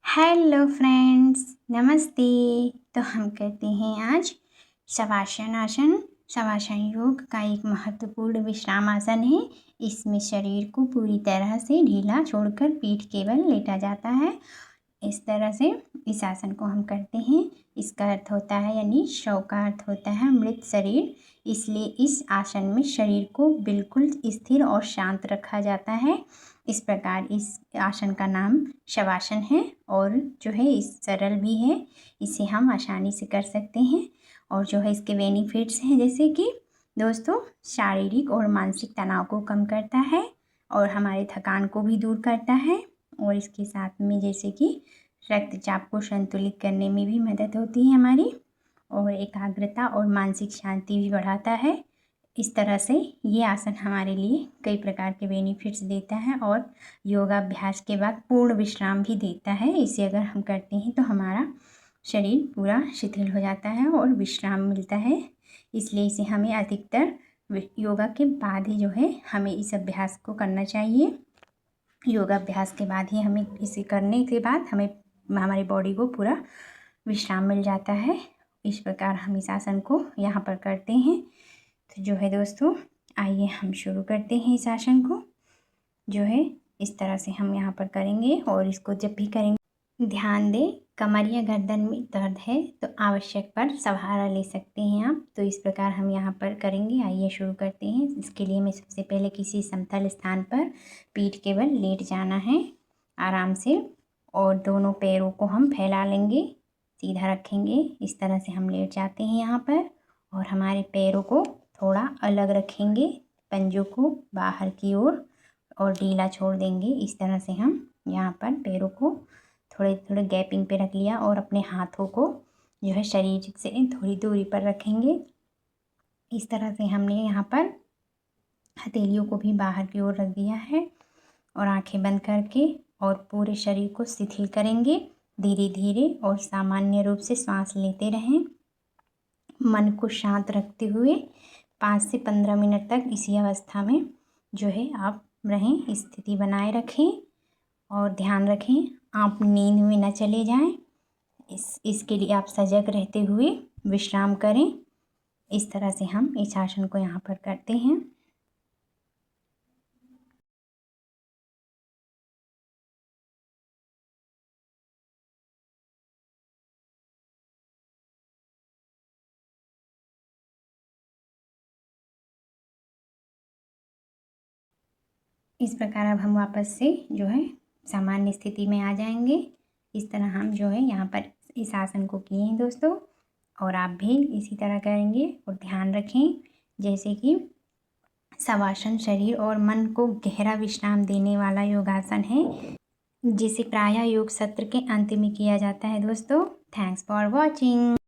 Hello friends, नमस्ते। तो हम करते हैं आज शवासन आसन। शवासन योग का एक महत्वपूर्ण विश्राम आसन है। इसमें शरीर को पूरी तरह से ढीला छोड़कर पीठ केवल लेटा जाता है। इस तरह से इस आसन को हम करते हैं। इसका अर्थ होता है यानी शव का अर्थ होता है मृत शरीर। इसलिए इस आसन में शरीर को बिल्कुल स्थिर और शांत रखा जाता है। इस प्रकार इस आसन का नाम शवासन है और जो है इस सरल भी है। इसे हम आसानी से कर सकते हैं और जो है इसके बेनिफिट्स हैं जैसे कि दोस्तों शारीरिक और मानसिक तनाव को कम करता है और हमारे थकान को भी दूर करता है और इसके साथ में जैसे कि रक्तचाप को संतुलित करने में भी मदद होती है हमारी और एकाग्रता और मानसिक शांति भी बढ़ाता है। इस तरह से ये आसन हमारे लिए कई प्रकार के बेनिफिट्स देता है और योगाभ्यास के बाद पूर्ण विश्राम भी देता है। इसे अगर हम करते हैं तो हमारा शरीर पूरा शिथिल हो जाता है और विश्राम मिलता है। इसलिए इसे हमें अधिकतर योगा के बाद ही जो है हमें इस अभ्यास को करना चाहिए। योगाभ्यास के बाद ही हमें इसे करने के बाद हमें हमारी बॉडी को पूरा विश्राम मिल जाता है। इस प्रकार हम इस आसन को यहाँ पर करते हैं। तो जो है दोस्तों आइए हम शुरू करते हैं इस आसन को। जो है इस तरह से हम यहाँ पर करेंगे और इसको जब भी करेंगे ध्यान दें कमर या गर्दन में दर्द है तो आवश्यक पर सहारा ले सकते हैं आप। तो इस प्रकार हम यहाँ पर करेंगे। आइए शुरू करते हैं। इसके लिए हमें सबसे पहले किसी समतल स्थान पर पीठ केवल लेट जाना है आराम से और दोनों पैरों को हम फैला लेंगे, सीधा रखेंगे। इस तरह से हम लेट जाते हैं यहाँ पर और हमारे पैरों को थोड़ा अलग रखेंगे, पंजों को बाहर की ओर और ढीला छोड़ देंगे। इस तरह से हम यहाँ पर पैरों को थोड़े थोड़े गैपिंग पे रख लिया और अपने हाथों को जो है शरीर से थोड़ी दूरी पर रखेंगे। इस तरह से हमने यहाँ पर हथेलियों को भी बाहर की ओर रख दिया है और आंखें बंद करके और पूरे शरीर को शिथिल करेंगे। धीरे धीरे और सामान्य रूप से सांस लेते रहें। मन को शांत रखते हुए 5 से 15 मिनट तक इसी अवस्था में जो है आप रहें, स्थिति बनाए रखें और ध्यान रखें आप नींद में न चले जाएं। इसके लिए आप सजग रहते हुए विश्राम करें। इस तरह से हम इस आसन को यहाँ पर करते हैं। इस प्रकार अब हम वापस से जो है सामान्य स्थिति में आ जाएंगे। इस तरह हम जो है यहाँ पर इस आसन को किए हैं दोस्तों और आप भी इसी तरह करेंगे और ध्यान रखें जैसे कि शवासन शरीर और मन को गहरा विश्राम देने वाला योगासन है जिसे प्रायः योग सत्र के अंत में किया जाता है दोस्तों। Thanks for watching.